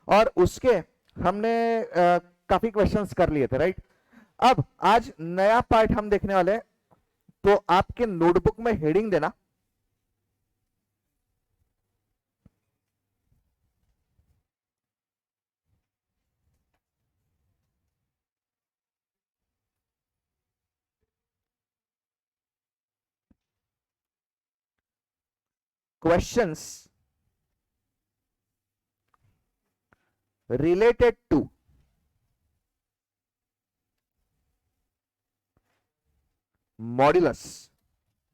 और उसके हमने काफी क्वेश्चंस कर लिए थे, राइट। अब आज नया पार्ट हम देखने वाले हैं, तो आपके नोटबुक में हेडिंग देना, questions related to modulus.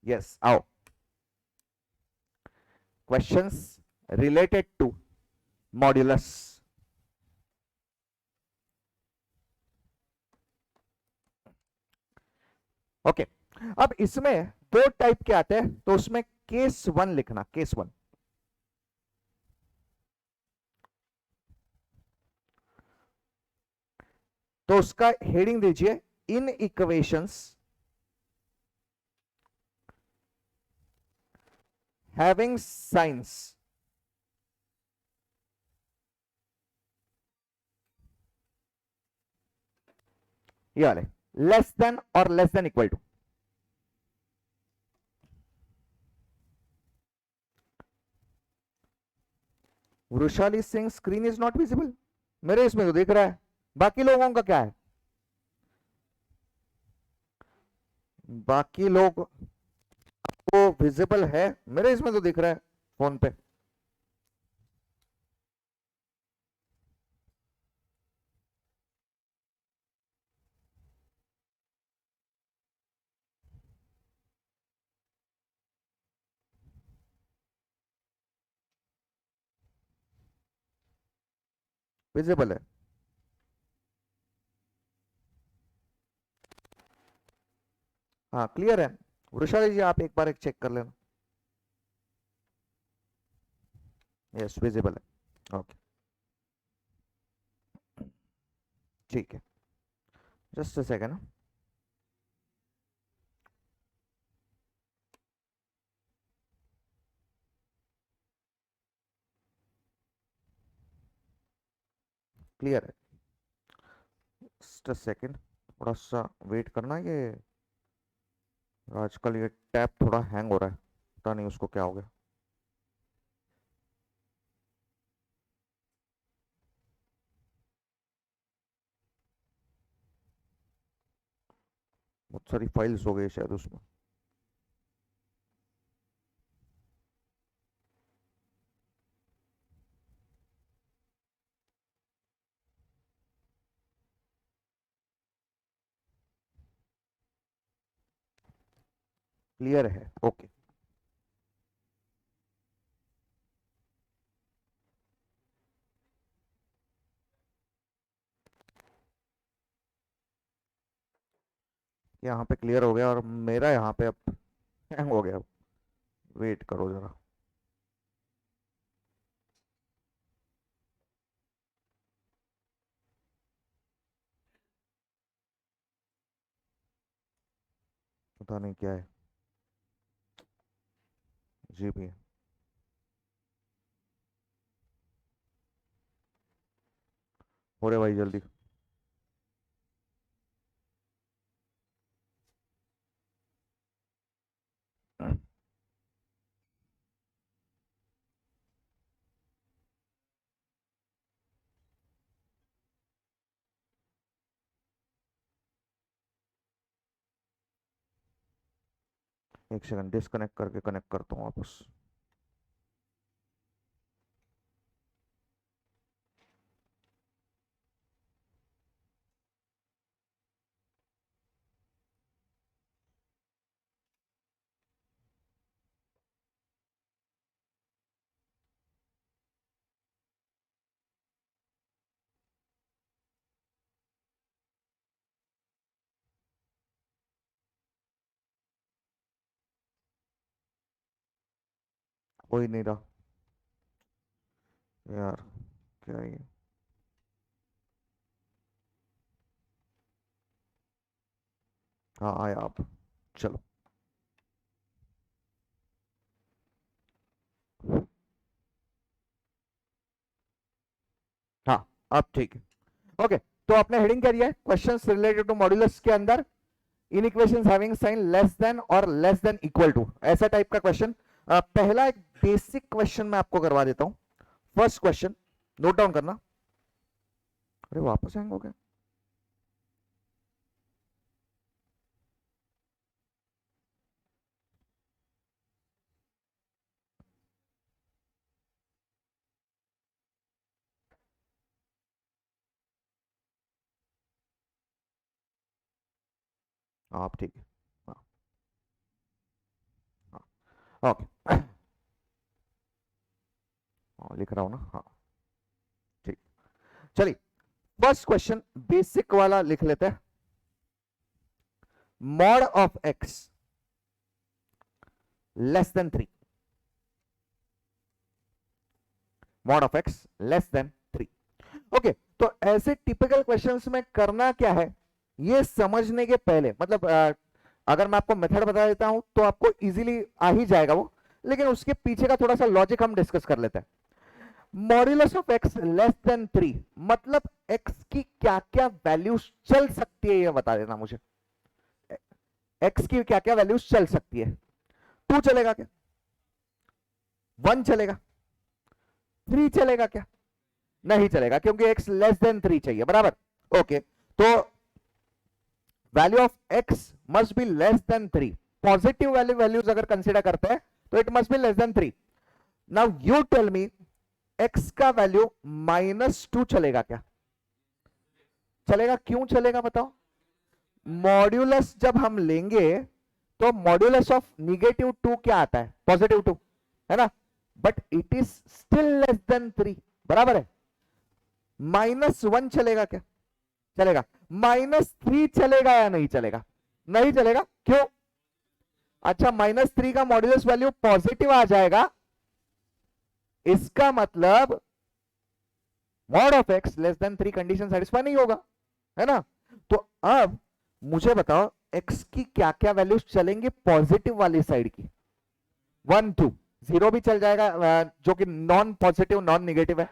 Yes, आओ, questions related to modulus. Okay, अब इसमें दो टाइप के आते हैं, तो उसमें केस वन लिखना, केस वन। तो उसका हेडिंग दीजिए, इन इक्वेशंस हैविंग साइंस ये वाले, लेस देन और less than equal to. Vrishali Singh screen is not visible, मेरे इसमें तो दिख रहा है, बाकी लोगों का क्या है? बाकी लोग को विजिबल है, मेरे इसमें तो दिख रहा है फोन पे। विजिबल है। हाँ, क्लियर है। वृषाली जी, आप एक बार एक चेक कर लेना। यस, विजिबल है। ओके, ठीक है, जस्ट अ सेकंड। क्लियर है, जस्ट अ सेकंड, थोड़ा सा वेट करना। ये आजकल ये टैब थोड़ा हैंग हो रहा है, पता नहीं उसको क्या हो गया। बहुत सारी फाइल्स हो गई शायद उसमें। क्लियर है, ओके। यहाँ पे क्लियर हो गया, और मेरा यहाँ पे अब हैंग हो गया। वेट करो जरा। पता नहीं क्या है। जी भी। हो रहे भाई, जल्दी। एक सेकंड, डिस्कनेक्ट करके कनेक्ट करता हूँ वापस। हो ही नहीं रहा यार, क्या ये। हाँ, आया आप। चलो। हाँ, अब ठीक है, ओके। तो आपने हेडिंग क्या दिया है, क्वेश्चंस रिलेटेड टू मॉड्यूलस के अंदर inequations having sign less than और लेस देन इक्वल टू, ऐसा टाइप का क्वेश्चन। पहला एक बेसिक क्वेश्चन मैं आपको करवा देता हूं। फर्स्ट क्वेश्चन नोट डाउन करना। अरे वापस हैंग हो गया। आप ठीक है, हाँ हाँ ओके। हाँ लिख रहा हूं ना, हाँ ठीक। चलिए फर्स्ट क्वेश्चन बेसिक वाला लिख लेते हैं। Mod of x less than 3, mod of x less than 3। Okay, तो ऐसे टिपिकल क्वेश्चंस में करना क्या है, ये समझने के पहले मतलब अगर मैं आपको मेथड बता देता हूं तो आपको इजीली आ ही जाएगा वो, लेकिन उसके पीछे का थोड़ा सा लॉजिक हम डिस्कस कर लेते हैं। Modulus of x less than 3 मतलब एक्स की क्या क्या वैल्यूज चल सकती है, ये बता देना मुझे। एक्स की क्या क्या वैल्यूज चल सकती है। 2 चलेगा क्या, 1 चलेगा, 3 चलेगा क्या, नहीं चलेगा, क्योंकि x लेस देन 3 चाहिए, बराबर। ओके, तो value of x must be less than 3। Positive values अगर कंसीडर करते हैं तो it must be less than 3। Now you tell me x का वैल्यू -2 चलेगा क्या, चलेगा, क्यों चलेगा बताओ। मॉड्यूलस जब हम लेंगे तो मॉड्यूलस ऑफ -2 क्या आता है, +2 है ना, but it is still less than 3, बराबर है। -1 चलेगा क्या, चलेगा। -3 चलेगा या नहीं चलेगा, नहीं चलेगा, क्यों। अच्छा, -3 का मॉड्यूलस वैल्यू पॉजिटिव आ जाएगा, इसका मतलब mod of x less than 3 condition satisfy नहीं होगा, है ना। तो अब मुझे बताओ एक्स की क्या क्या वैल्यूज चलेंगे पॉजिटिव वाली साइड की। 1 2 0 भी चल जाएगा, जो कि नॉन पॉजिटिव नॉन निगेटिव है।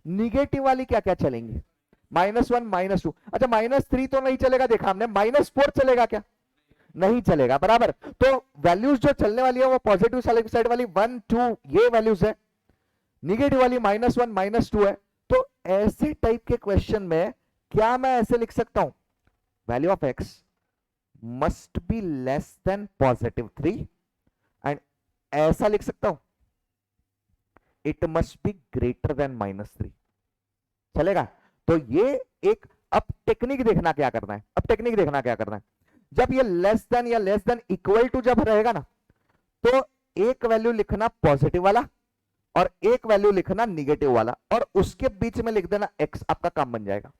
निगेटिव वाली क्या क्या चलेंगे, -1 -2। अच्छा, -3 तो नहीं चलेगा, देखा हमने। -4 चलेगा क्या, नहीं चलेगा, बराबर। तो वैल्यूज जो चलने वाली है वो पॉजिटिव साइड वाली 1 2 ये वैल्यूज है, निगेटिव वाली -1 -2 है। तो ऐसे टाइप के क्वेश्चन में क्या मैं ऐसे लिख सकता हूं, value of x must be less than +3 and ऐसा लिख सकता हूं, it must be greater than -3, चलेगा। तो ये एक, अब टेक्निक देखना क्या करना है, अब टेक्निक देखना क्या करना है। जब ये लेस देन या लेस देन इक्वल टू जब रहेगा ना, तो एक वैल्यू लिखना पॉजिटिव वाला और एक वैल्यू लिखना निगेटिव वाला, और उसके बीच में लिख देना एक्स, आपका काम बन जाएगा।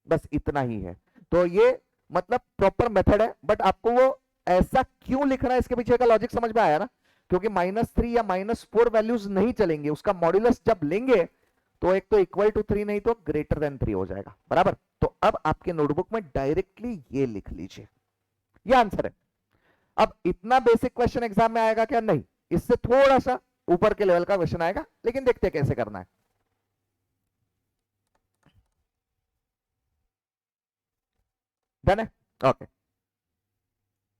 बस इतना ही है। तो ये मतलब प्रॉपर मेथड है, बट आपको वो ऐसा क्यों लिखना है, इसके पीछे का लॉजिक समझ में आया ना। क्योंकि -3 या -4 वैल्यूज नहीं चलेंगे, उसका मॉड्यूलस जब लेंगे तो एक तो इक्वल टू 3 नहीं तो ग्रेटर देन 3 हो जाएगा, बराबर। तो अब आपके नोटबुक में डायरेक्टली ये लिख लीजिए, ये आंसर है। अब इतना बेसिक क्वेश्चन एग्जाम में आएगा क्या, नहीं, इससे थोड़ा सा ऊपर के लेवल का क्वेश्चन आएगा, लेकिन देखते हैं कैसे करना है। डन है, okay.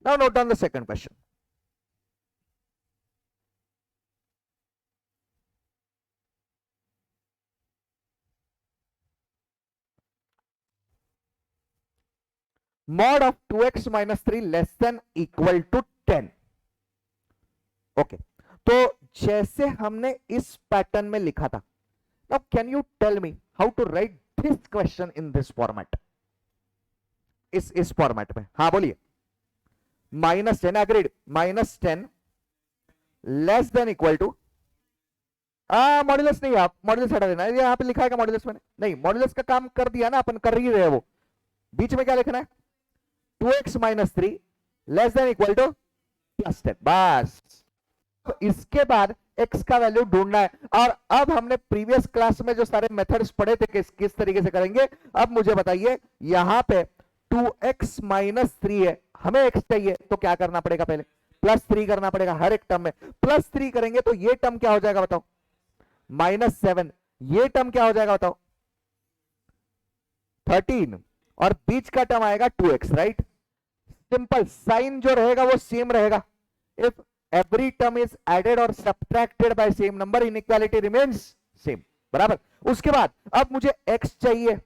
Now note down the second question. mod of 2x minus 3 less than equal to 10। Okay, तो जैसे हमने इस पैटर्न में लिखा था, now can you tell me how to write this question in this format, इस format में। हाँ बोलिए। -10 agreed, -10 less than equal to, modulus नहीं, आप मॉड्यूलस हटा देना, यहाँ पे लिखा है मॉड्यूलस मैंने, नहीं मॉड्यूलस का काम कर दिया ना अपन, कर ही रहे वो। बीच में क्या लिखना है, 2x minus 3 less than equal to +10, बस। तो इसके बाद x का वैल्यू ढूंढना है। और अब हमने प्रीवियस क्लास में जो सारे मेथड्स पढ़े थे किस तरीके से करेंगे, अब मुझे बताइए। यहां पे 2x minus 3 है, हमें x चाहिए, तो क्या करना पड़ेगा, पहले +3 करना पड़ेगा हर एक टर्म में। +3 करेंगे तो ये टर्म क्या हो जाएगा बताओ, -7। ये टर्म क्या हो जाएगा बताओ, 13 और बीच का टर्म आएगा 2x, राइट। सिंपल, साइन जो रहेगा वो सेम रहेगा। If every term is added और subtracted by same number, inequality remains same, बराबर। उसके बाद अब मुझे x चाहिए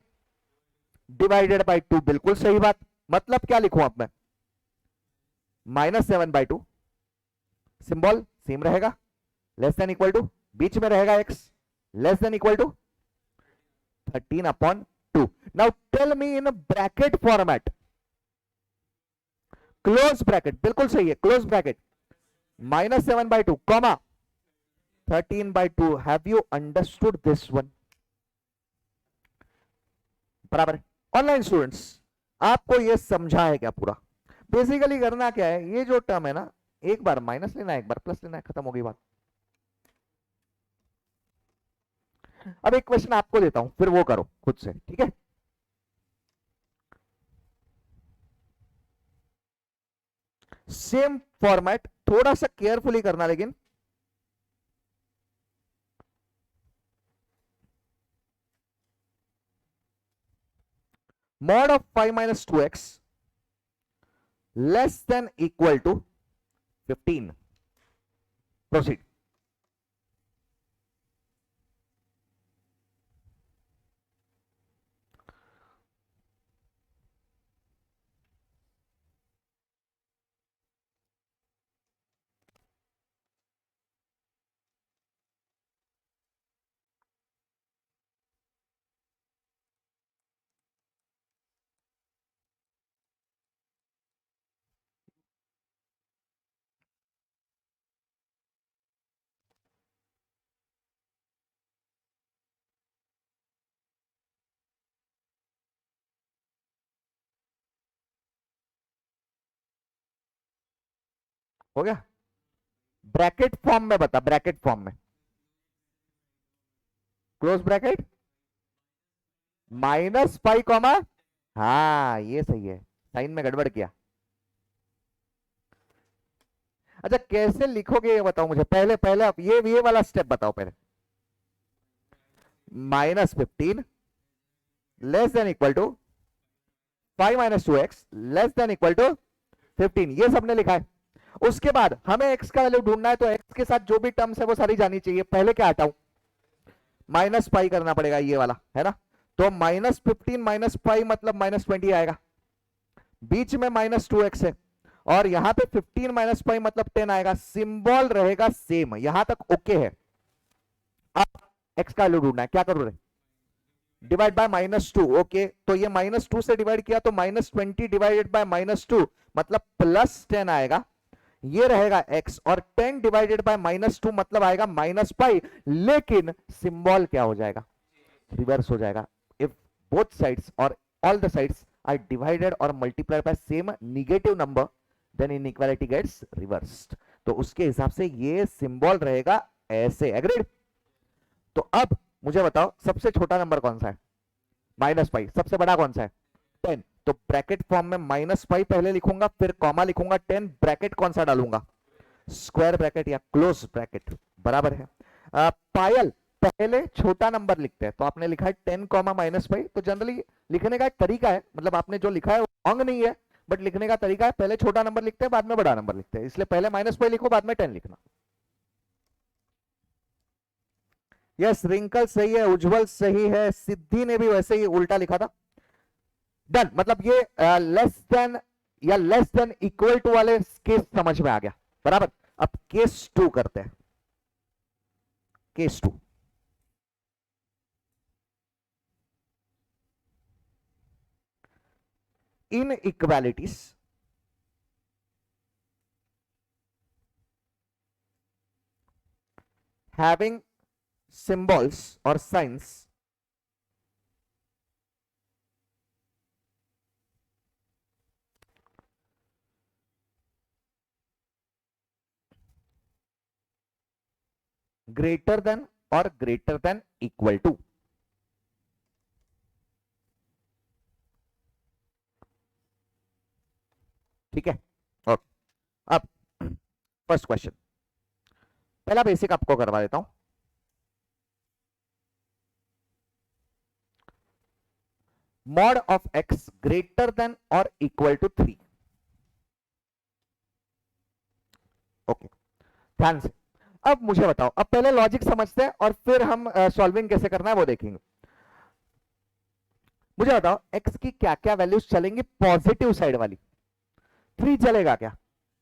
डिवाइडेड बाय 2, बिल्कुल सही बात। मतलब क्या लिखूं अब मैं, -7/2, सिंबल सेम रहेगा, लेस देन इक्वल टू, बीच में रहेगा x, less than equal to 13/2। Now tell me in bracket format, close bracket, बिल्कुल सही है, close bracket, -7/2 comma 13/2। Have you understood this one? बराबर। ऑनलाइन स्टूडेंट्स, आपको ये समझा है क्या पूरा? बेसिकली करना क्या है, ये जो टर्म है ना, एक बार माइनस लेना है, एक बार प्लस लेना है, खत्म हो गई बात। अब एक क्वेश्चन आपको देता हूं, फिर वो करो खुद से, ठीक है? सेम फॉर्मेट, थोड़ा सा केयरफुली करना लेकिन। mod of 5 minus 2x less than equal to 15. Proceed. हो गया? ब्रैकेट फॉर्म में बता, ब्रैकेट फॉर्म में, क्लोज ब्रैकेट -5 कॉमा, हाँ ये सही है, साइन में गड़बड़ किया। अच्छा कैसे लिखोगे ये बताओ मुझे, पहले पहले आप ये वाला स्टेप बताओ पहले। -15 less than equal to 5 minus 2x less than equal to 15, ये सबने लिखा है। उसके बाद हमें x का वैल्यू ढूंढना है, तो x के साथ जो भी टर्म्स है वो सारी जानी चाहिए। पहले क्या हटाऊं, -5 करना पड़ेगा, ये वाला है ना। तो -15 -5 मतलब -20 आएगा, बीच में -2x है, और यहां पे 15 -5 मतलब 10 आएगा। सिंबल रहेगा सेम, यहां तक ओके है। अब x का वैल्यू ढूंढना है, क्या करूं रे? Divide by -2, okay. तो ये -2 से डिवाइड किया तो -20 डिवाइडेड बाय -2 मतलब +10 आएगा, ये रहेगा x, और 10 डिवाइडेड बाय -2 मतलब आएगा -5। लेकिन सिंबल क्या हो जाएगा, रिवर्स हो जाएगा। इफ बोथ साइड्स और all the sides are divided और multiplied by same negative number, then inequality gets reversed. तो उसके हिसाब से ये सिंबल रहेगा ऐसे, एग्रीड? तो अब मुझे बताओ सबसे छोटा नंबर कौन सा है? -5। सबसे बड़ा कौन सा है? 10। तो ब्रैकेट फॉर्म में -5 पहले लिखूंगा, फिर कॉमा लिखूंगा, 10 ब्रैकेट कौन सा डालूंगा? स्क्वायर ब्रैकेट या क्लोज ब्रैकेट, बराबर है। पायल पहले छोटा नंबर लिखते हैं, तो आपने लिखा है 10 -5। तो जनरली लिखने का एक तरीका है, मतलब आपने जो लिखा है रॉन्ग नहीं है, बट लिखने का तरीका है पहले छोटा नंबर लिखते हैं बाद में बड़ा नंबर लिखते हैं, इसलिए पहले -5 लिखो बाद में 10 लिखना। यस, रिंकल सही है, उज्जवल सही है, सिद्धि ने भी वैसे ही उल्टा लिखा था। डन, मतलब ये लेस देन या लेस देन इक्वल टू वाले केस समझ में आ गया, बराबर। अब केस 2 करते हैं, case 2। Inequalities having symbols or signs greater than or greater than equal to। ठीक है, ओके। अब फर्स्ट क्वेश्चन, पहला बेसिक आपको करवा देता हूं। Mod of x greater then और इक्वल टू 3। ओके, ध्यान से अब मुझे बताओ, अब पहले लॉजिक समझते हैं और फिर हम सॉल्विंग कैसे करना है वो देखेंगे। मुझे बताओ x की क्या क्या वैल्यूज चलेंगी पॉजिटिव साइड वाली। 3 चलेगा क्या?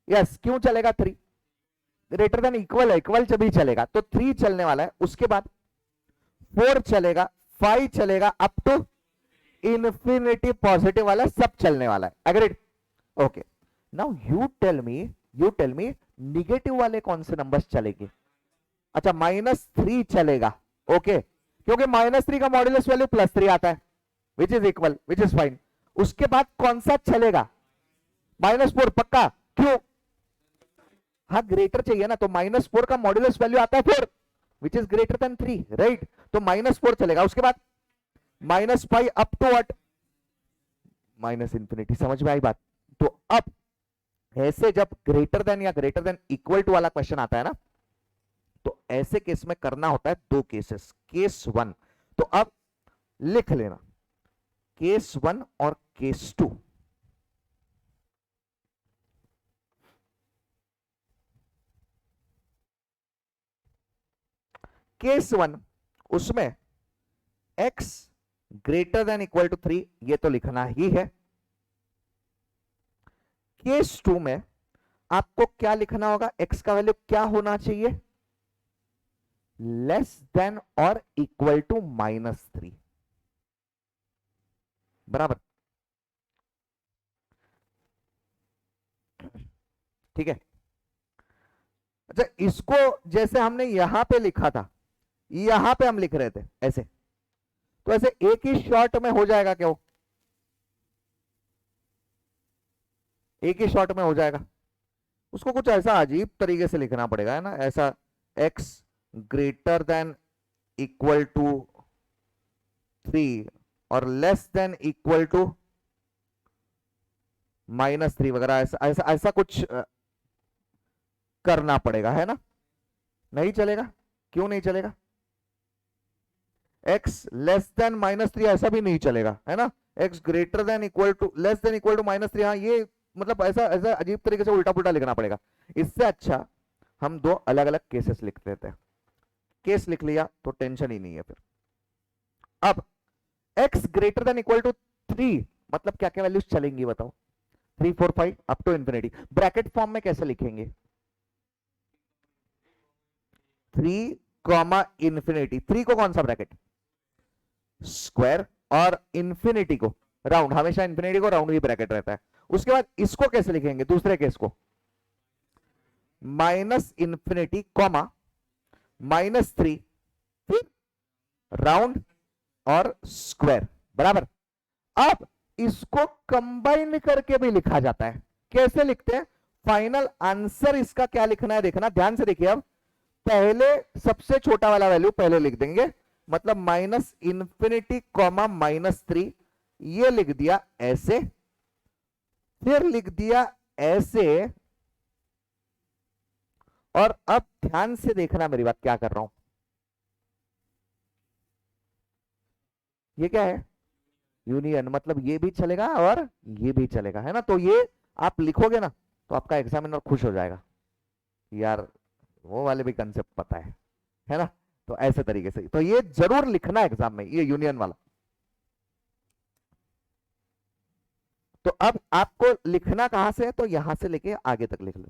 यस, क्यों चलेगा? 3 ग्रेटर देन इक्वल है, इक्वल जब भी चलेगा तो 3 चलने वाला है। उसके बाद 4 चलेगा, 5 चलेगा, अप टू इन्फिनिटी पॉजिटिव वाला सब चलने वाला है। Agreed? Okay, now you tell me negative वाले कौन से नंबर्स चलेंगे? अच्छा, -3 चलेगा। ओके, क्योंकि -3 का मॉड्यूलस वैल्यू +3 आता है, which is equal, which is fine. उसके बाद कौन सा चलेगा? -4 पक्का? क्यों? हाँ, ग्रेटर चाहिए ना, तो -4 का मॉड्यूलस वैल्यू आता है 4, which is greater than 3, right? तो -4 चलेगा। उसके बाद -5 अप टू व्हाट? -इन्फिनिटी। समझ में आई बात? तो अब ऐसे जब ग्रेटर देन या ग्रेटर देन इक्वल टू वाला क्वेश्चन आता है ना, तो ऐसे केस में करना होता है 2 केसेस। केस 1 तो अब लिख लेना, केस 1 और केस 2। केस 1 उसमें x greater than equal to 3, ये तो लिखना ही है। केस 2 में आपको क्या लिखना होगा? x का वैल्यू क्या होना चाहिए? लेस देन और इक्वल टू -3, बराबर? ठीक है। अच्छा, इसको जैसे हमने यहां पे लिखा था, यहां पे हम लिख रहे थे ऐसे, तो ऐसे एक ही शॉट में हो जाएगा क्या? वो एक ही शॉट में हो जाएगा? उसको कुछ ऐसा अजीब तरीके से लिखना पड़ेगा, है ना? ऐसा x greater than equal to 3 और लेस देन इक्वल टू -3 वगैरह, ऐसा ऐसा ऐसा कुछ करना पड़ेगा, है ना? नहीं चलेगा? क्यों नहीं चलेगा? x लेस देन -3 ऐसा भी नहीं चलेगा, है ना? x greater than equal to less than equal to -3, हाँ, ये मतलब ऐसा ऐसा अजीब तरीके से उल्टा पुल्टा लिखना पड़ेगा। इससे अच्छा हम 2 अलग अलग केसेस लिख लेते हैं। केस लिख लिया तो टेंशन ही नहीं है फिर। अब x greater than equal to 3 मतलब क्या क्या वैल्यूज चलेंगी बताओ? 3 4 5 up to infinity. Bracket form में कैसे लिखेंगे? 3 कॉमा इंफिनिटी। 3 को कौन सा ब्रैकेट? स्क्वायर, और इंफिनिटी को राउंड। हमेशा इंफिनिटी को राउंड ही ब्रैकेट रहता है। उसके बाद इसको कैसे लिखेंगे दूसरे केस को? माइनस इंफिनिटी कॉमा -3, फिर राउंड और स्क्वायर, बराबर? अब इसको कंबाइन करके भी लिखा जाता है। कैसे लिखते हैं? फाइनल आंसर इसका क्या लिखना है देखना, ध्यान से देखिए। अब पहले सबसे छोटा वाला वैल्यू पहले लिख देंगे, मतलब -इन्फिनिटी कॉमा -3, ये लिख दिया ऐसे, फिर लिख दिया ऐसे। और अब ध्यान से देखना मेरी बात, क्या कर रहा हूं। ये क्या है? यूनियन, मतलब ये भी चलेगा और ये भी चलेगा, है ना? तो ये आप लिखोगे ना तो आपका एग्जामिनर खुश हो जाएगा, यार वो वाले भी कंसेप्ट पता है ना? तो ऐसे तरीके से तो ये जरूर लिखना एग्जाम में, ये यूनियन वाला। तो अब आपको लिखना कहां से है? तो यहां से लेके आगे तक लिख लो।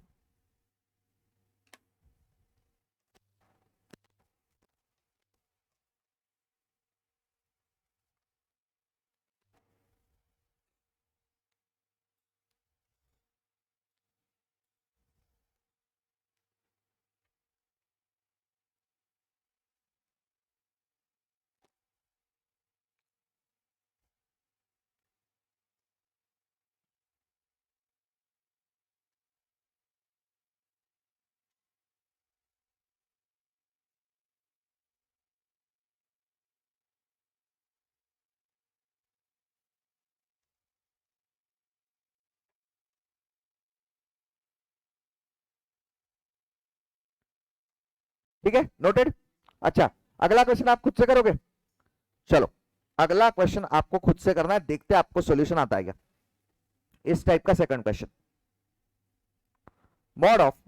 ठीक है, नोटेड? अच्छा, अगला क्वेश्चन आप खुद से करोगे? चलो, अगला क्वेश्चन आपको खुद से करना है, देखते आपको सॉल्यूशन आता है क्या इस टाइप का। Second question, mod of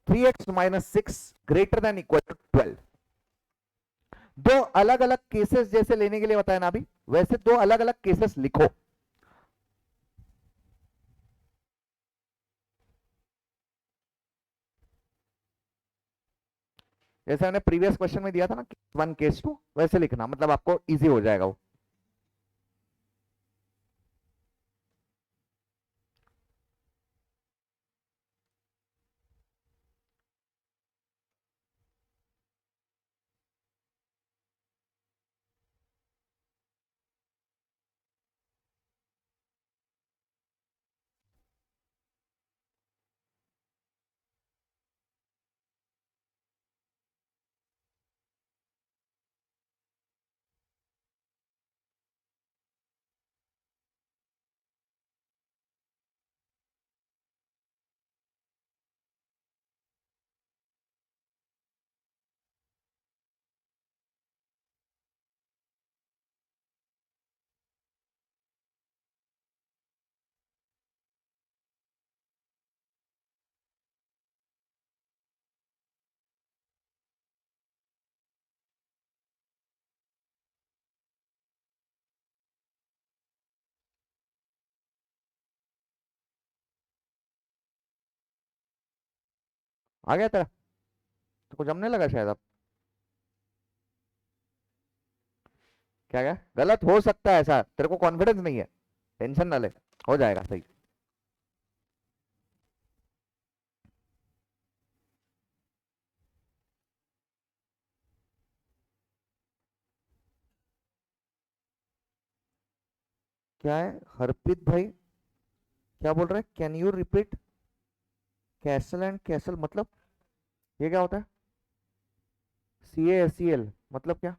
3x minus 6 greater than equal to 12। दो अलग अलग केसेस जैसे लेने के लिए बताया ना अभी, वैसे दो अलग अलग केसेस लिखो। जैसे मैंने प्रीवियस क्वेश्चन में दिया था ना, केस 1 केस 2, वैसे लिखना, मतलब आपको इजी हो जाएगा वो। आ गया तेरा तो कुछ जमने लगा शायद अब। क्या क्या गलत हो सकता है ऐसा, तेरे को कॉन्फिडेंस नहीं है, टेंशन ना ले, हो जाएगा सही। क्या है हरप्रीत भाई, क्या बोल रहे हैं? Can you repeat? Castle and castle मतलब ये क्या होता है? CASEL मतलब क्या?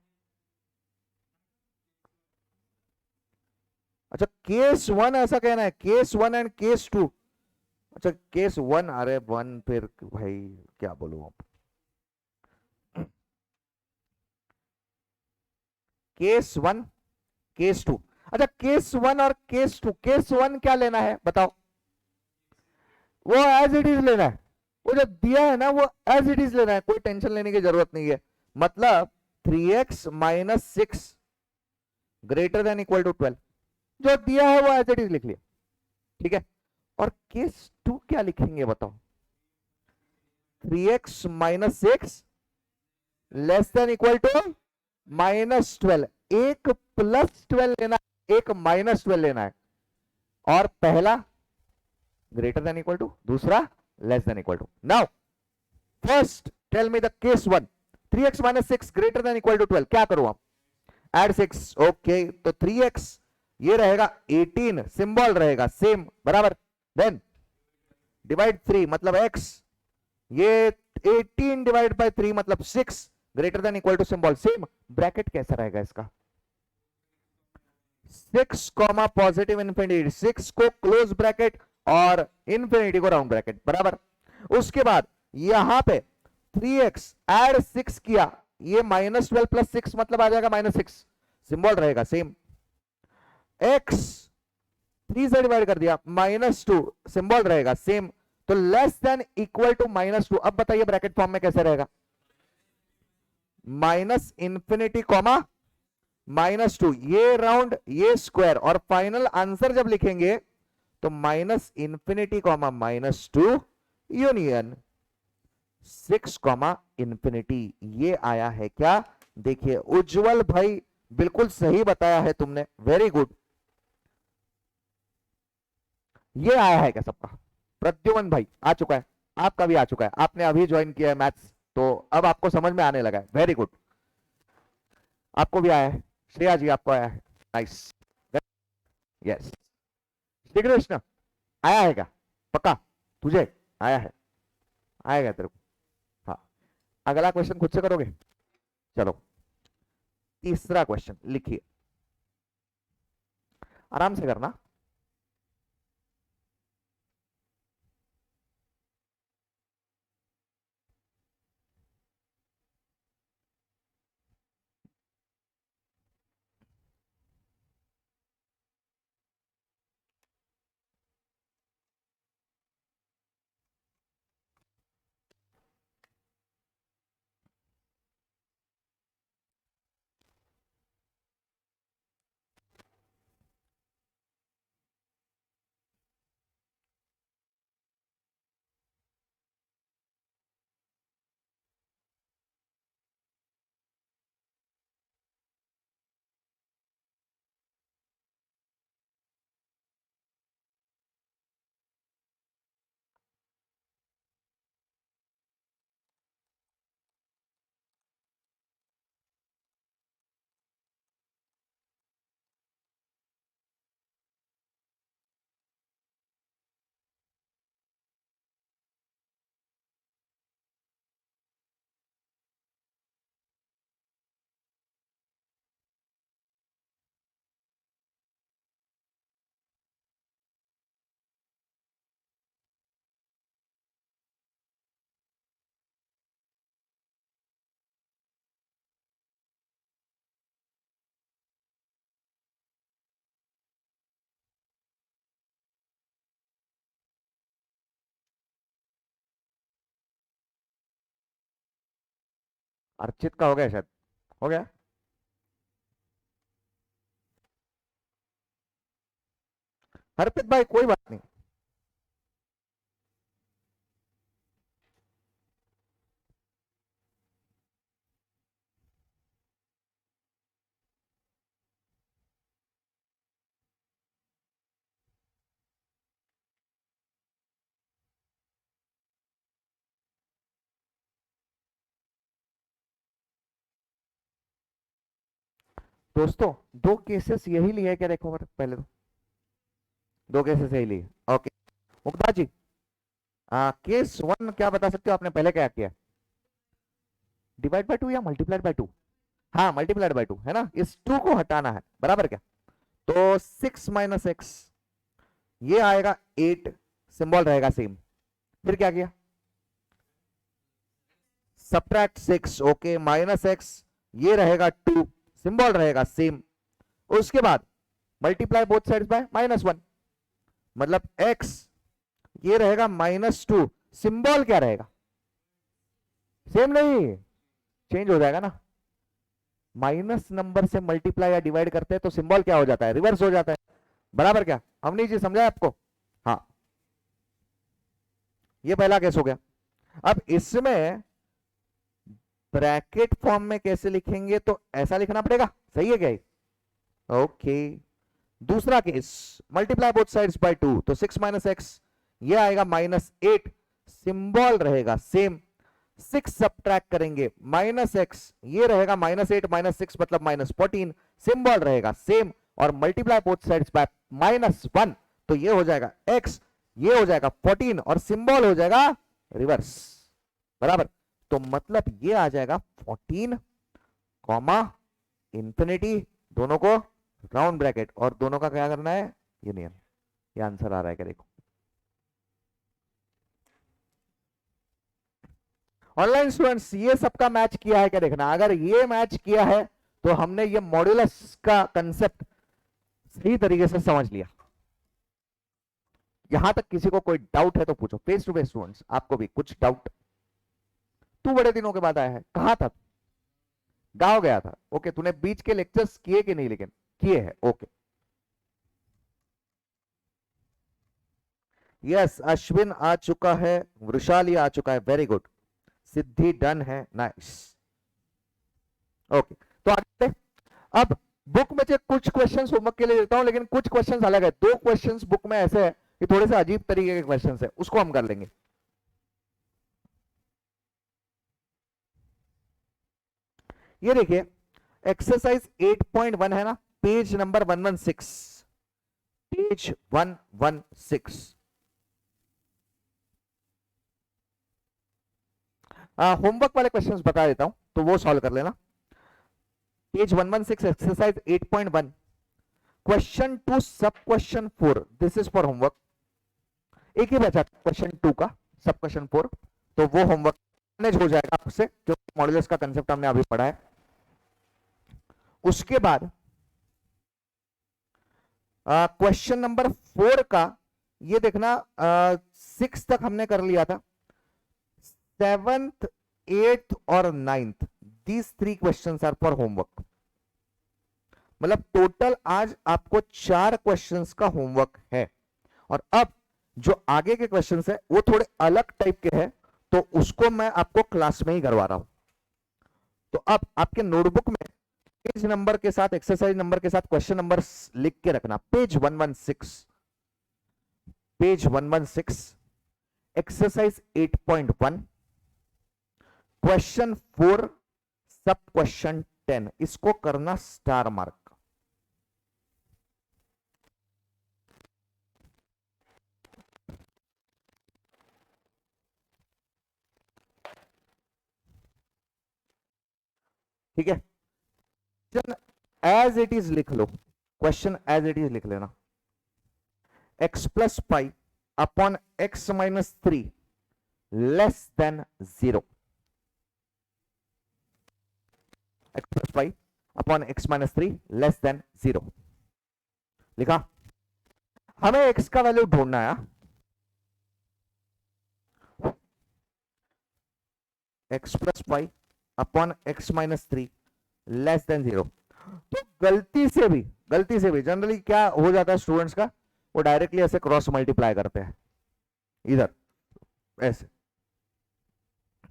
अच्छा केस 1 ऐसा कहना है, केस 1 एंड केस 2। अच्छा केस 1, अरे 1 फिर भाई क्या बोलूं अब। केस 1 केस 2, अच्छा केस 1 और केस 2, केस 1 क्या लेना है बताओ? वो एज इट इज लेना है, वो जो दिया है ना वो एज इट इज लेना है, कोई टेंशन लेने की जरूरत नहीं है। मतलब 3x minus 6 greater than equal to 12, जो दिया है वो एज इट इज लिख लिया, ठीक है। और केस 2 क्या लिखेंगे बताओ? 3x minus 6 less than equal to -12, एक प्लस 12 लेना है, एक -12 लेना है, और पहला ग्रेटर देन इक्वल टू, दूसरा less than equal to. Now first tell me the case 1, 3x minus 6 greater than equal to 12, क्या करूं आप? एड 6, ओके, तो 3x ये रहेगा 18, सिंबल रहेगा सेम बराबर, देन डिवाइड 3 मतलब x, ये 18 डिवाइड बाय 3 मतलब 6 greater than equal to symbol same, bracket कैसा रहेगा इसका? 6 कॉमा पॉजिटिव इंफिनिटी, 6 को क्लोज ब्रैकेट और इंफिनिटी को राउंड ब्रैकेट बराबर। उसके बाद यहां पे 3x एड 6 किया, ये -12 प्लस 6 मतलब आ जाएगा -6, सिंबल रहेगा सेम। x 3 से डिवाइड कर दिया, -2 सिंबल रहेगा सेम, तो लेस देन इक्वल टू -2। अब बताइए ब्रैकेट फॉर्म में कैसे रहेगा? माइनस इंफिनिटी कॉमा -2, ये राउंड ये स्क्वायर, और फाइनल आंसर जब लिखेंगे तो minus infinity comma -2 union 6 comma infinity. ये आया है क्या? देखिए उज्जवल भाई बिल्कुल सही बताया है तुमने, वेरी गुड। ये आया है क्या सबका? प्रद्युमन भाई आ चुका है, आपका भी आ चुका है, आपने अभी ज्वाइन किया है मैथ्स, तो अब आपको समझ में आने लगा है, वेरी गुड। आपको भी आया है, श्रेया जी आपको आया है, नाइस, यस। श्री कृष्ण आया है क्या? पक्का तुझे आया है? आएगा तेरे को, हाँ। अगला क्वेश्चन खुद से करोगे? चलो तीसरा क्वेश्चन लिखिए, आराम से करना। अर्चित का हो गया शायद, हो गया। हरप्रीत भाई कोई बात नहीं। दोस्तों दो केसेस यही लिए क्या, देखो पहले तो दो केसेस यही लिए। ओके मुक्ता जी, केस वन क्या बता सकते हो आपने पहले क्या किया? डिवाइड बाय टू या मल्टीप्लाइड बाय टू? हाँ मल्टीप्लाइड बाय टू है ना, इस टू को हटाना है, बराबर क्या? तो 6 - x ये आएगा 8, सिंबल रहेगा सेम। फिर क्या किया? सब्ट्रैक्ट 6, ओके, -x ये रहेगा 2, सिंबल रहेगा सेम। उसके बाद मल्टीप्लाई बोथ साइड्स बाय -1, मतलब x ये रहेगा -2, सिंबल क्या रहेगा? सेम नहीं, चेंज हो जाएगा ना। माइनस नंबर से मल्टीप्लाई या डिवाइड करते हैं तो सिंबल क्या हो जाता है? रिवर्स हो जाता है, बराबर क्या? हमने जी समझा आपको? हाँ, ये पहला केस हो गया। अब इसमें ब्रैकेट फॉर्म में कैसे लिखेंगे? तो ऐसा लिखना पड़ेगा, सही है क्या? ओके, दूसरा case multiply both sides by 2, तो 6 - x ये आएगा -8, सिंबल रहेगा सेम। 6 सब्ट्रैक्ट करेंगे, -x ये रहेगा -8 -6 मतलब -14, सिंबल रहेगा सेम। और मल्टीप्लाई बोथ साइड्स बाय -1, तो ये हो जाएगा x, ये हो जाएगा 14 और सिंबल हो जाएगा रिवर्स, बराबर। तो मतलब ये आ जाएगा 14 कॉमा इंफिनिटी, दोनों को राउंड ब्रैकेट, और दोनों का क्या करना है? यूनियन। ये आंसर आ रहा है क्या, देखो। ऑनलाइन स्टूडेंट्स ये सबका मैच किया है क्या, देखना। अगर ये मैच किया है तो हमने ये मॉड्यूलस का कंसेप्ट सही तरीके से समझ लिया। यहां तक किसी को कोई डाउट है तो पूछो, फेस टू फेस स्टूडेंट्स, आपको भी कुछ डाउट? तू बड़े दिनों के बाद आया है, कहां था? गांव गया था, ओके। तूने बीच के लेक्चर्स किए कि नहीं? लेकिन किए हैं, ओके। यस, अश्विन आ चुका है, वृशाली आ चुका है, वेरी गुड। सिद्धि डन है, नाइस, ओके। तो आगे अब बुक में से कुछ क्वेश्चंस होमवर्क के लिए देता हूं, लेकिन कुछ क्वेश्चंस अलग है। दो क्वेश्चंस बुक में ऐसे है कि थोड़े से अजीब तरीके के क्वेश्चंस है, उसको हम कर लेंगे। ये देखिए, एक्सरसाइज 8.1 है ना, पेज नंबर 116, पेज 116। होमवर्क वाले क्वेश्चंस बता देता हूं तो वो सॉल्व कर लेना। पेज 116, एक्सरसाइज 8.1, क्वेश्चन 2 सब question 4, this is for homework. एक ही बचा क्वेश्चन 2 का, सब क्वेश्चन 4, तो वो होमवर्क मैनेज हो जाएगा आपसे, क्योंकि मॉड्यूलस का कंसेप्ट हमने अभी पढ़ा है। उसके बाद क्वेश्चन नंबर 4 का ये देखना, 6 तक हमने कर लिया था, 7th 8th और 9th, these 3 question are for homework. मतलब टोटल आज आपको 4 क्वेश्चंस का होमवर्क है। और अब जो आगे के क्वेश्चंस है वो थोड़े अलग टाइप के हैं, तो उसको मैं आपको क्लास में ही करवा रहा हूं। तो अब आपके नोटबुक में पेज नंबर के साथ, एक्सरसाइज नंबर के साथ क्वेश्चन नंबर लिख के रखना। पेज 116, पेज 116, एक्सरसाइज 8.1, क्वेश्चन 4, सब क्वेश्चन 10, इसको करना स्टार मार्क। ठीक है, क्वेश्चन एज इट इज लिख लो, क्वेश्चन एज इट इज लिख लेना। x plus pi upon x minus 3 less then 0, x plus pi upon x minus 3 less then 0 लिखा। हमें x का वैल्यू ढूंढना है, x plus pi upon x minus 3 less then 0। तो गलती से भी जनरली क्या हो जाता है स्टूडेंट्स का, वो डायरेक्टली ऐसे क्रॉस मल्टीप्लाई करते हैं, इधर ऐसे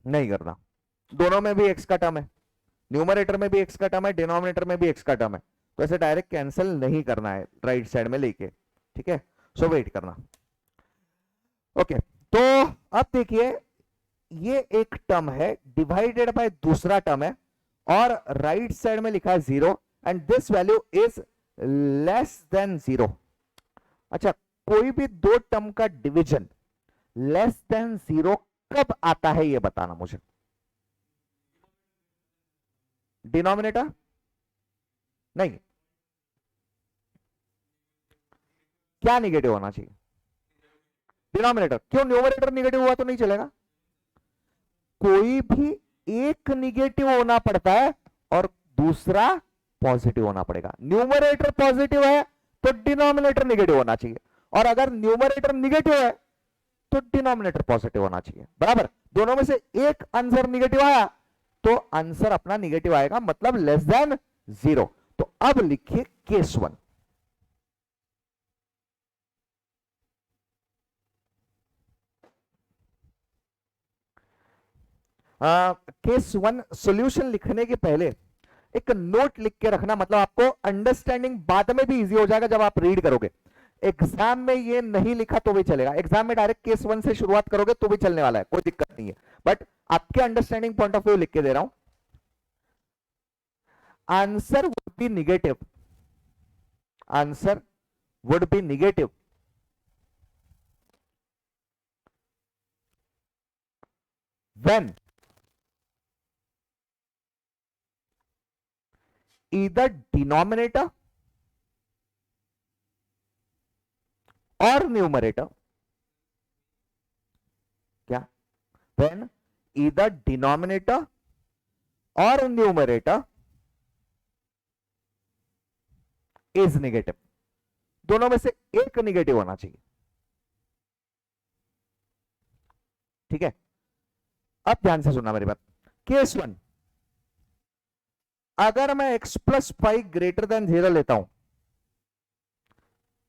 नहीं करना। दोनों में भी x का टर्म है, न्यूमरेटर में भी x का टर्म है, डिनोमिनेटर में भी x का टर्म है, तो ऐसे डायरेक्ट कैंसिल नहीं करना है राइट साइड में लेके, ठीक है। सो वेट करना। ओके, तो अब देखिए ये एक टर्म है डिवाइडेड बाय दूसरा टर्म है और राइट साइड में लिखा है 0 and this value is less than 0। अच्छा, कोई भी दो टर्म का डिवीजन लेस देन 0 कब आता है ये बताना मुझे। डिनोमिनेटर नहीं, क्या निगेटिव होना चाहिए? डिनोमिनेटर। क्यों? न्यूमरेटर निगेटिव हुआ तो नहीं चलेगा, कोई भी एक निगेटिव होना पड़ता है और दूसरा पॉजिटिव होना पड़ेगा। न्यूमरेटर पॉजिटिव है तो डिनोमिनेटर निगेटिव होना चाहिए, और अगर न्यूमरेटर निगेटिव है तो डिनोमिनेटर पॉजिटिव होना चाहिए, बराबर। दोनों में से एक आंसर निगेटिव आया तो आंसर अपना निगेटिव आएगा, मतलब लेस देन 0। तो अब लिखिए केस 1। केस 1 सॉल्यूशन लिखने के पहले एक नोट लिख के रखना, मतलब आपको अंडरस्टैंडिंग बाद में भी इजी हो जाएगा जब आप रीड करोगे। एग्जाम में ये नहीं लिखा तो भी चलेगा, एग्जाम में डायरेक्ट केस 1 से शुरुआत करोगे तो भी चलने वाला है, कोई दिक्कत नहीं है, बट आपके अंडरस्टैंडिंग पॉइंट ऑफ व्यू लिख के दे रहा हूं। Answer would be negative, answer would be negative when either denominator or numerator, क्या? when either denominator or numerator is negative। दोनों में से एक निगेटिव होना चाहिए, ठीक है। अब ध्यान से सुनना मेरी बात। केस 1, अगर मैं x प्लस 5 ग्रेटर देन 0 लेता हूं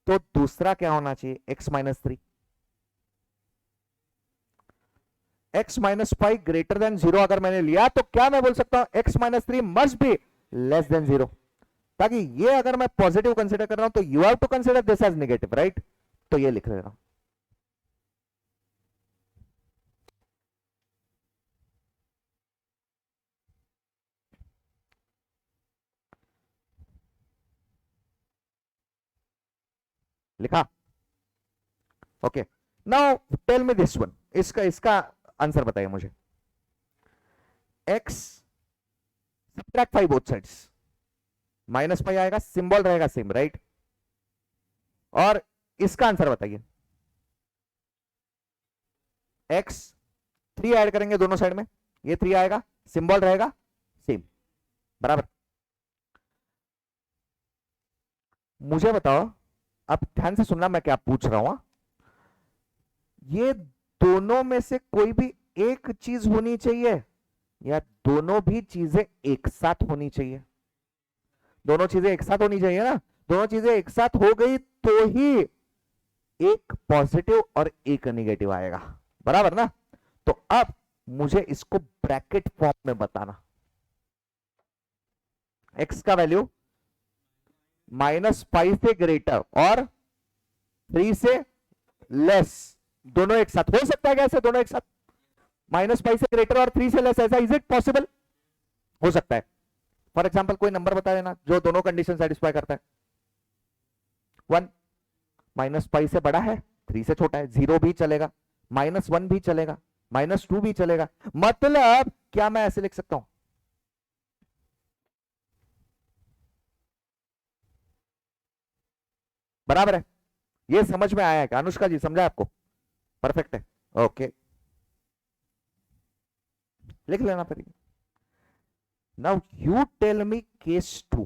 तो दूसरा क्या होना चाहिए? x minus 3। x minus 5 greater than 0 अगर मैंने लिया तो क्या मैं बोल सकता हूं? x minus 3 must be less then 0, ताकि ये अगर मैं पॉजिटिव कंसीडर कर रहा हूं तो you have to consider this as negative, right. तो ये लिख रहा हूं। लिखा? Okay, now tell me this one, इसका आंसर बताइए मुझे। x subtract 5 both sides, minus 5 आएगा, सिंबल रहेगा सेम, राइट। और इसका आंसर बताइए। x 3 ऐड करेंगे दोनों साइड में, ये 3 आएगा, सिंबल रहेगा सेम, बराबर। मुझे बताओ, अब ध्यान से सुनना मैं क्या पूछ रहा हूं। ये दोनों में से कोई भी एक चीज होनी चाहिए या दोनों भी चीजें एक साथ होनी चाहिए? दोनों चीजें एक साथ होनी चाहिए ना। दोनों चीजें एक साथ हो गई तो ही एक पॉजिटिव और एक नेगेटिव आएगा, बराबर ना। तो अब मुझे इसको ब्रैकेट फॉर्म में बताना। x का वैल्यू -5 से ग्रेटर और 3 से लेस, दोनों एक साथ हो सकता है क्या? ऐसे दोनों एक साथ -5 से ग्रेटर और 3 से लेस, ऐसा इज इट पॉसिबल? हो सकता है। फॉर एग्जाम्पल कोई नंबर बता देना जो दोनों कंडीशन सेटिस्फाई करता है। 1 -5 से बड़ा है, 3 से छोटा है, 0 भी चलेगा, -1 भी चलेगा, -2 भी चलेगा। मतलब क्या मैं ऐसे लिख सकता हूं? बराबर है। ये समझ में आया है क्या अनुष्का जी? समझा आपको? परफेक्ट है, ओके। लिख लेना फिर। Now you tell me case 2।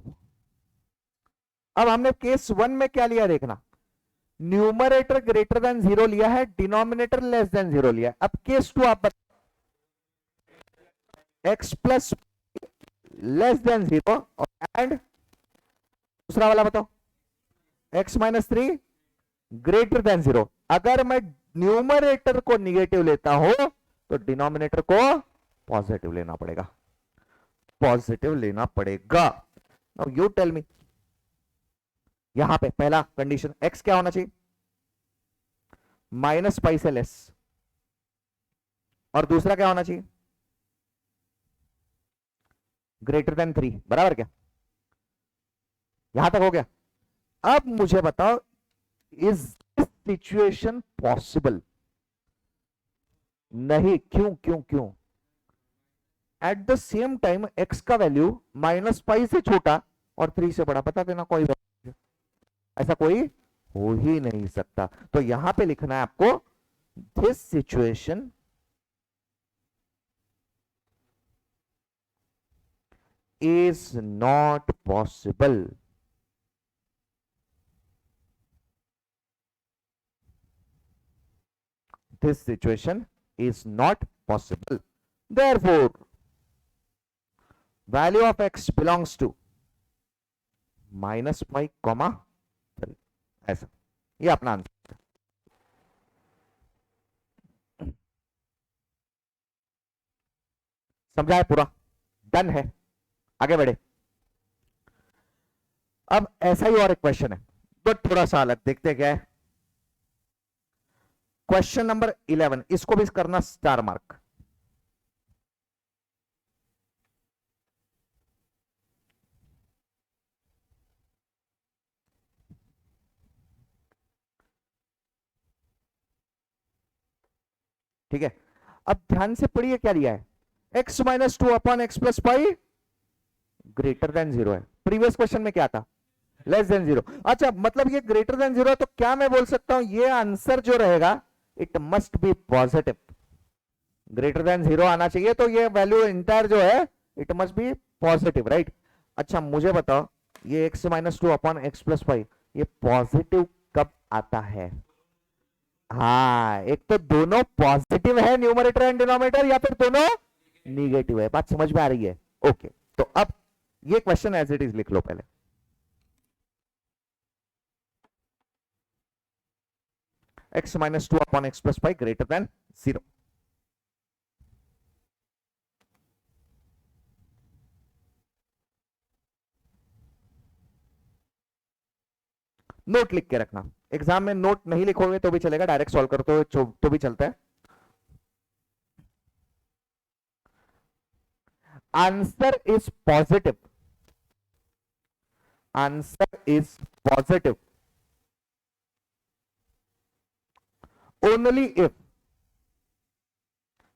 अब हमने केस 1 में क्या लिया देखना, न्यूमरेटर ग्रेटर देन 0 लिया है, डिनोमिनेटर लेस देन 0 लिया है। अब केस 2 आप x plus less than 0 and दूसरा वाला बताओ एक्स माइनस 3 ग्रेटर देन 0। अगर मैं न्यूमरेटर को निगेटिव लेता हूं तो डिनोमिनेटर को पॉजिटिव लेना पड़ेगा, पॉजिटिव लेना पड़ेगा। नाउ यू टेल मी, यहां पे पहला कंडीशन एक्स क्या होना चाहिए, माइनस पाई से लेस, और दूसरा क्या होना चाहिए, ग्रेटर देन 3, बराबर क्या? यहां तक हो गया। अब मुझे बताओ, इज दिस सिचुएशन पॉसिबल? नहीं, क्यों क्यों क्यों? At the same time x का वैल्यू माइनस पाई से छोटा और 3 से बड़ा, बता देना कोई वैल्यू, ऐसा कोई हो ही नहीं सकता। तो यहां पे लिखना है आपको, this situation is not possible. This situation is not possible. Therefore, value of x belongs to minus pi comma 3, ऐसा, ये अपना आंसर। समझा है पूरा? डन है, आगे बढ़े। अब ऐसा ही और एक क्वेश्चन है, तो थोड़ा सा अलग, देखते क्या है। क्वेश्चन नंबर 11, इसको भी करना स्टार मार्क। ठीक है, अब ध्यान से पढ़िए क्या दिया है, x minus 2 upon x plus pi greater than 0 है। प्रीवियस क्वेश्चन में क्या था, लेस देन 0। अच्छा, मतलब ये ग्रेटर देन 0 है, तो क्या मैं बोल सकता हूं ये आंसर जो रहेगा it must B positive, greater than 0 आना चाहिए, तो ये वैल्यू इंटायर जो है it must B positive, right? अच्छा मुझे बताओ, ये x minus 2 upon x plus pi ये पॉजिटिव कब आता है? हाँ, एक तो दोनों पॉजिटिव है न्यूमरेटर एंड डिनोमिनेटर, या फिर दोनों निगेटिव है। बात समझ में आ रही है? ओके, तो अब ये क्वेश्चन एज इट इज लिख लो पहले। x minus 2 upon x plus pi greater than 0। Note लिख के रखना, एग्जाम में नोट नहीं लिखोगे तो भी चलेगा, डायरेक्ट सॉल्व करते हो तो भी चलता है। Answer is positive, answer is positive only if,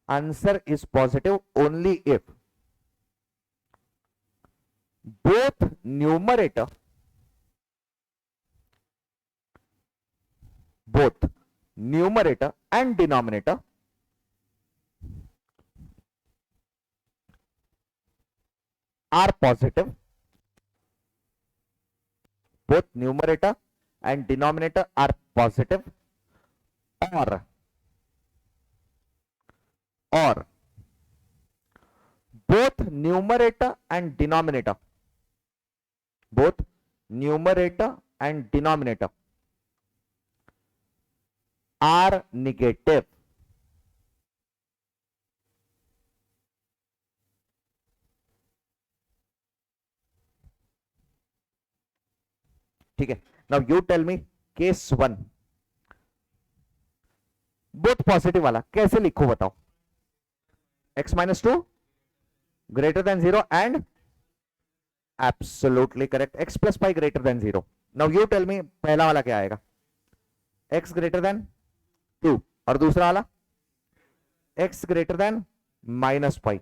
answer is positive only if both numerator and denominator are positive, both numerator and denominator are positive, or both numerator and denominator are negative। ठीक है, now you tell me case 1, both positive वाला कैसे लिखो बताओ? x minus 2 greater than 0 and absolutely correct, x plus pi greater than 0। Now you tell me पहला वाला क्या आएगा, x ग्रेटर देन 2, और दूसरा वाला x greater then minus pi.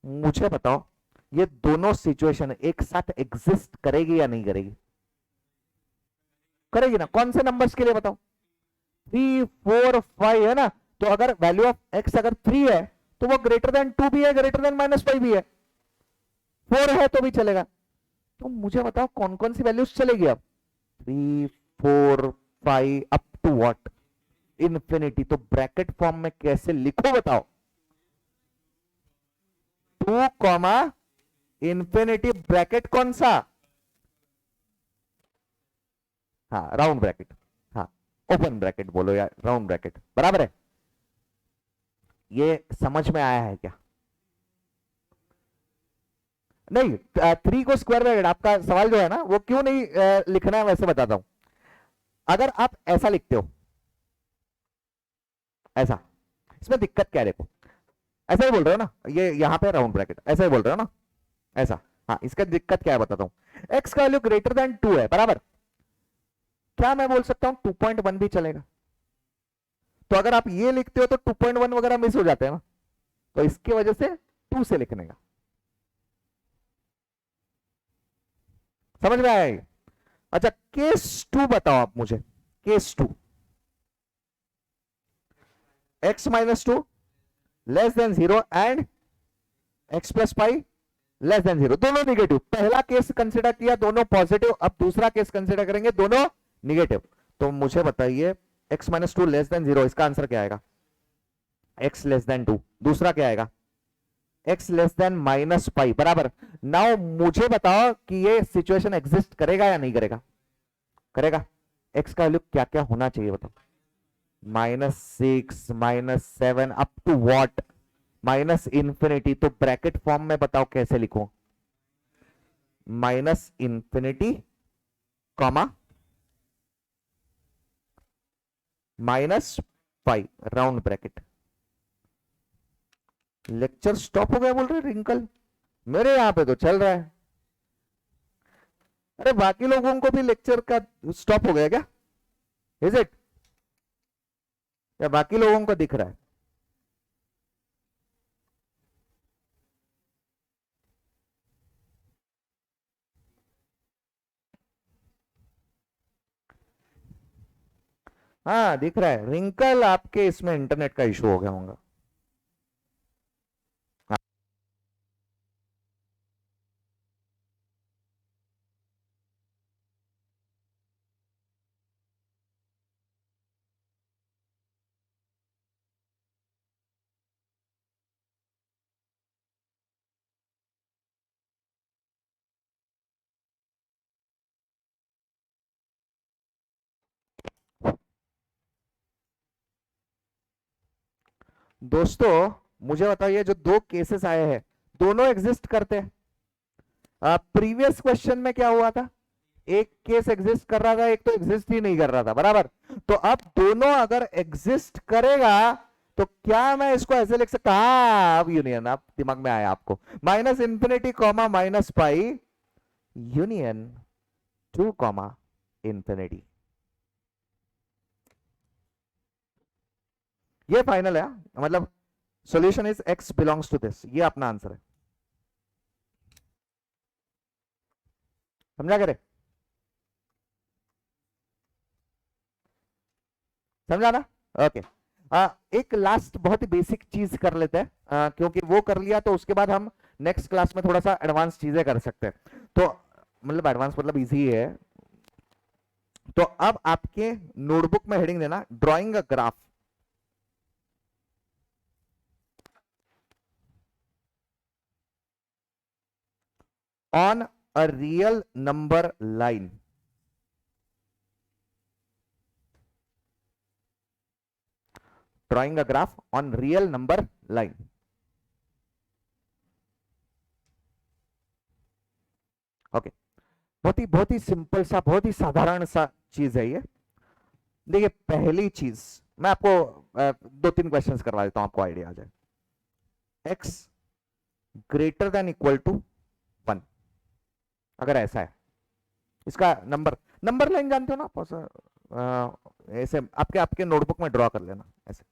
मुझे बताओ ये दोनों सिचुएशन एक साथ एग्जिस्ट करेगी या नहीं करेगी? करेगी ना। कौन से नंबर्स के लिए बताओ? 3 4 5 है ना, तो अगर वैल्यू ऑफ x अगर 3 है तो वो ग्रेटर देन 2 भी है, ग्रेटर देन माइनस 5 भी है, 4 है तो भी चलेगा। तो मुझे बताओ कौन कौन सी वैल्यूज चलेगी अब? 3 4 5 अप टू व्हाट, इन्फिनिटी। तो ब्रैकेट फॉर्म में कैसे लिखो बताओ? कॉमा इंफिनिटी ब्रैकेट कौन सा? हाँ राउंड ब्रैकेट, हाँ ओपन ब्रैकेट बोलो या राउंड ब्रैकेट, बराबर है। ये समझ में आया है क्या? नहीं, 3 को स्क्वायर ब्रैकेट, आपका सवाल जो है ना वो क्यों नहीं लिखना है वैसे बताता हूं। अगर आप ऐसा लिखते हो, ऐसा, इसमें दिक्कत क्या है? देखो ऐसा ही बोल रहे हो ना, ये यहां पे राउंड ब्रैकेट ऐसा ही बोल रहे हो ना, ऐसा। हाँ इसका दिक्कत क्या है बताता हूं। एक्स का वैल्यू ग्रेटर देन 2 है, बराबर। क्या मैं बोल सकता हूं 2.1 भी चलेगा? तो अगर आप ये लिखते हो तो 2.1 वगैरह मिस हो जाते हैं ना, तो इसकी वजह से 2 से लिखने का। समझ में आया ये? अच्छा केस 2 बताओ आप मुझे, case 2, x minus 2 less than 0 and x plus 5 less than 0, दोनों निगेटिव। पहला केस कंसिडर किया दोनों पॉजिटिव, अब दूसरा केस कंसिडर करेंगे दोनों निगेटिव। तो मुझे बताइए x माइनस 2 लेस देन 0, इसका आंसर क्या आएगा? x less then 2। दूसरा क्या आएगा? x less then minus pi, बराबर। नाउ मुझे बताओ कि ये सिचुएशन एग्जिस्ट करेगा या नहीं करेगा? करेगा। x का वैल्यू क्या क्या होना चाहिए बताओ? -6, -7 up to what? Minus infinity. तो ब्रैकेट फॉर्म में बताओ कैसे लिखूं? Minus infinity comma -5 round bracket. Lecture stop हो गया बोल रहे रिंकल? मेरे यहां पे तो चल रहा है। अरे बाकी लोगों को भी लेक्चर का स्टॉप हो गया क्या? Is it? या बाकी लोगों को दिख रहा है? हाँ दिख रहा है। रिंकल आपके इसमें इंटरनेट का इशू हो गया होगा। दोस्तों मुझे बताइए जो दो केसेस आए हैं दोनों एग्जिस्ट करते हैं? प्रीवियस क्वेश्चन में क्या हुआ था? एक केस एग्जिस्ट कर रहा था, एक तो एग्जिस्ट ही नहीं कर रहा था, बराबर। तो अब दोनों अगर एग्जिस्ट करेगा तो क्या मैं इसको ऐसे लिख सकता? हाँ अब यूनियन, अब दिमाग में आया आपको। Minus infinity comma minus pi union 2 comma infinity. ये फाइनल है, मतलब solution is x belongs to this, ये अपना आंसर है। समझा करे? समझा ना? ओके। एक लास्ट बहुत ही बेसिक चीज कर लेते हैं, क्योंकि वो कर लिया तो उसके बाद हम नेक्स्ट क्लास में थोड़ा सा एडवांस चीजें कर सकते हैं। तो मतलब एडवांस मतलब इजी है। तो अब आपके नोटबुक में हेडिंग देना drawing a graph on a real number line. Drawing a graph on real number line. Okay, बहुत ही सिंपल सा, बहुत ही साधारण सा चीज है ये। देखिए पहली चीज मैं आपको 2-3 क्वेश्चंस करवा देता हूं, आपको आइडिया आ जाए। x greater than equal to 1, अगर ऐसा है, इसका नंबर नंबर लाइन जानते हो ना आप? ऐसे आपके आपके नोटबुक में ड्रॉ कर लेना ऐसे।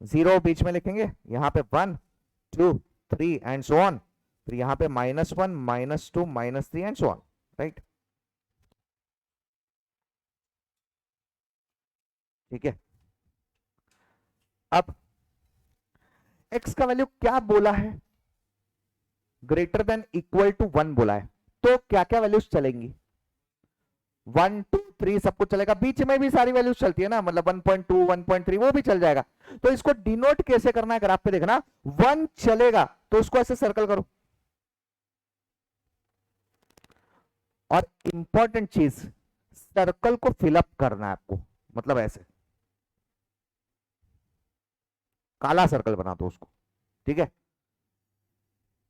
जीरो बीच में लिखेंगे, यहां पे 1 2 3 एंड सो ऑन। फिर यहां पे -1 -2 -3 एंड सो ऑन, राइट? ठीक है। अब x का वैल्यू क्या बोला है? ग्रेटर देन इक्वल टू 1 बोला है। तो क्या क्या वैल्यूज चलेंगी? 1 2 3 सब कुछ चलेगा, बीच में भी सारी वैल्यूज चलती है ना, मतलब 1.2 1.3 वो भी चल जाएगा। तो इसको डिनोट कैसे करना है ग्राफ पे देखना, 1 चलेगा तो उसको ऐसे सर्कल करो, और इंपॉर्टेंट चीज, सर्कल को फिलअप करना है आपको, मतलब ऐसे काला सर्कल बना दो उसको, ठीक है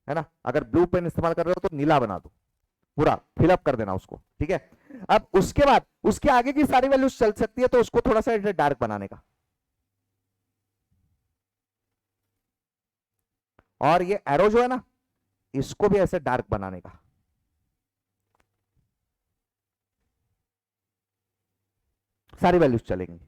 ना। अगर ब्लू पेन इस्तेमाल कर रहे हो तो नीला बना दो, पूरा फिलअप कर देना उसको, ठीक है। अब उसके बाद उसके आगे की सारी वैल्यूज चल सकती है, तो उसको थोड़ा सा डार्क बनाने का, और ये एरो जो है ना, इसको भी ऐसे डार्क बनाने का, सारी वैल्यूज चलेंगी।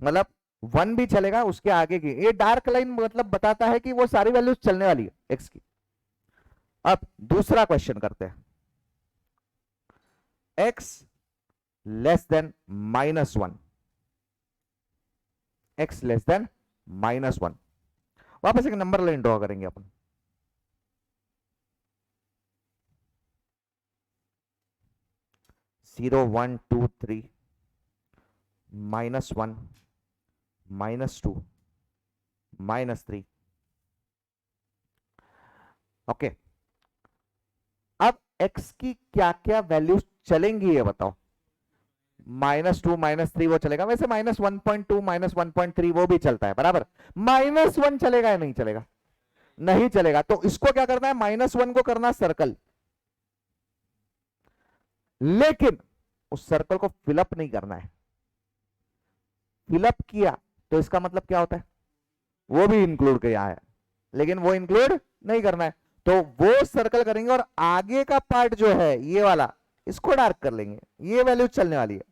मतलब 1 भी चलेगा, उसके आगे की ये डार्क लाइन मतलब बताता है कि वो सारी वैल्यूज चलने वाली है एक्स की। अब दूसरा क्वेश्चन करते हैं, x less than -1, x less than -1, वापस एक नंबर लाइन ड्रॉ करेंगे अपन, 0 1 2 3 -1 -2 -3, ओके। अब x की क्या क्या वैल्यूज चलेंगी ये बताओ, -2 -3 वो चलेगा, वैसे -1.2 -1.3 वो भी चलता है बराबर, -1 चलेगा या नहीं चलेगा, नहीं चलेगा। तो इसको क्या करना है, -1 को करना सर्कल, लेकिन उस सर्कल को फिलअप नहीं करना है, फिलअप किया तो इसका मतलब क्या होता है, वो भी इंक्लूड किया है, लेकिन वो इंक्लूड नहीं करना है, तो वो सर्कल करेंगे और आगे का पार्ट जो है ये वाला, इसको डार्क कर लेंगे, ये वैल्यू चलने वाली है,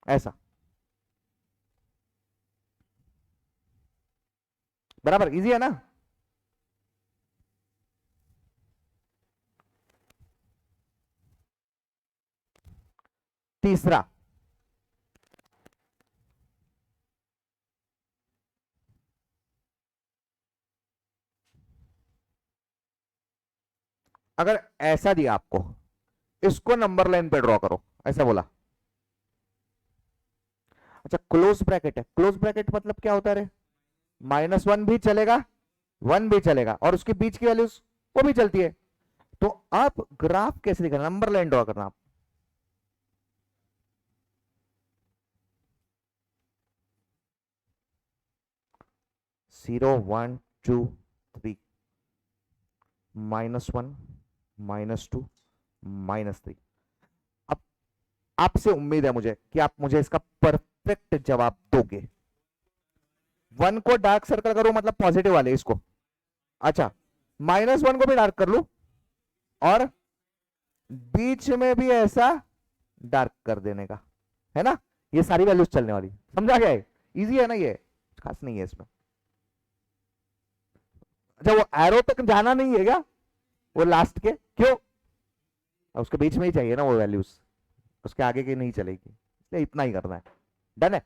ऐसा, बराबर, इजी है ना। तीसरा, अगर ऐसा दिया आपको, इसको नंबर लाइन पे ड्रॉ करो, ऐसा बोला, अच्छा क्लोज ब्रैकेट है, क्लोज ब्रैकेट मतलब क्या होता है रे, -1 भी चलेगा, 1 भी चलेगा, और उसके बीच की वैल्यूज वो भी चलती है। तो आप ग्राफ कैसे दिखाना, नंबर लाइन ड्रॉ करना आप, 0 1 2 3 -1 -2 -3। अब आपसे उम्मीद है मुझे कि आप मुझे इसका परफेक्ट जवाब दोगे। 1 को डार्क सर्कल करो मतलब पॉजिटिव वाले इसको, अच्छा, -1 को भी डार्क कर लू, और बीच में भी ऐसा डार्क कर देने का, है ना, ये सारी वैल्यूज चलने वाली, समझा गया, इजी है ना ये, खास नहीं है इसमें। अच्छा वो एरो तक जाना नहीं है क्या, वो लास्ट के क्यों, उसके बीच में ही चाहिए ना वो वैल्यूज, उसके आगे की नहीं चलेगी, इसलिए इतना ही करना है, डन है।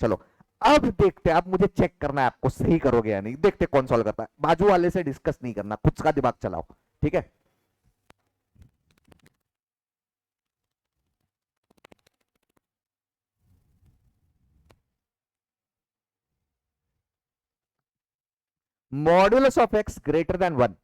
चलो अब देखते हैं, अब मुझे चेक करना है आपको सही करोगे या नहीं, देखते कौन सॉल्व करता है, बाजू वाले से डिस्कस नहीं करना, खुद का दिमाग चलाओ, ठीक है। Modulus of x greater than 1,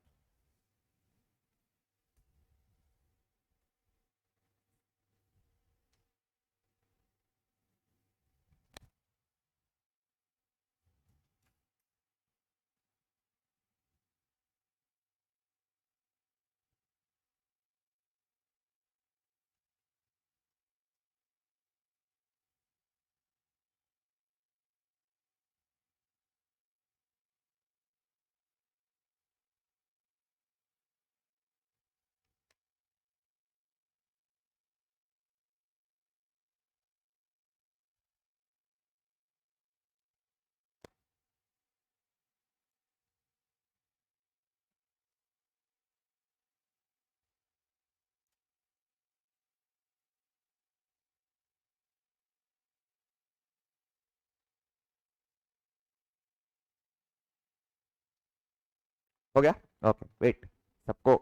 हो गया? ओके वेट, सबको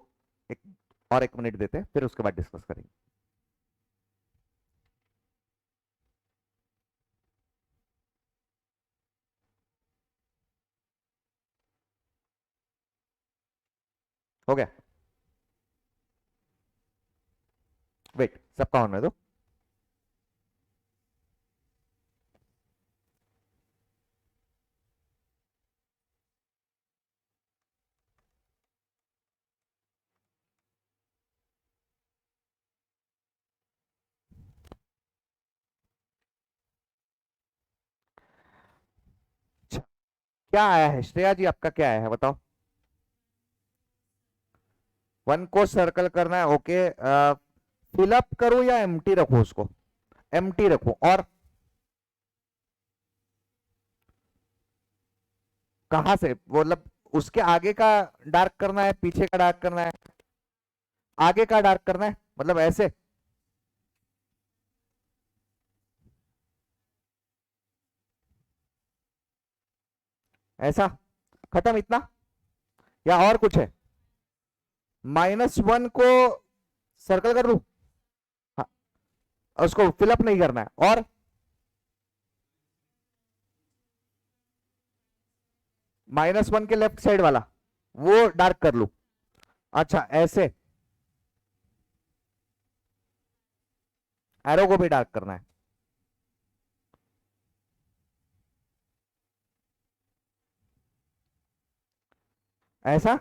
एक और 1 मिनट देते हैं, फिर उसके बाद डिस्कस करेंगे। हो गया? वेट, सबका होने दो। अच्छा, क्या आया है श्रेया जी, आपका क्या आया है बताओ? 1 को सर्कल करना है, ओके। फिलअप करूं या एम्प्टी रखूं उसको? एम्प्टी रखूं। और कहां से, मतलब उसके आगे का डार्क करना है, पीछे का डार्क करना है? आगे का डार्क करना है, मतलब ऐसे। ऐसा, खत्म इतना, या और कुछ है? -1 को सर्कल कर लूं? हाँ, उसको फिलअप नहीं करना है। और -1 के लेफ्ट साइड वाला वो डार्क कर लूं? अच्छा ऐसे, एरो को भी डार्क करना है? ऐसा?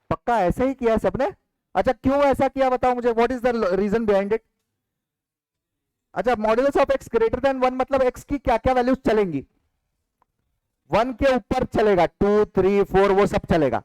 पक्का ऐसे ही किया सबने? अच्छा क्यों ऐसा किया बताओ मुझे, what is the reason behind it? अच्छा, modulus of x greater than 1 मतलब एक्स की क्या क्या वैल्यूज चलेंगी? 1 के ऊपर चलेगा, 2 3 4 वो सब चलेगा।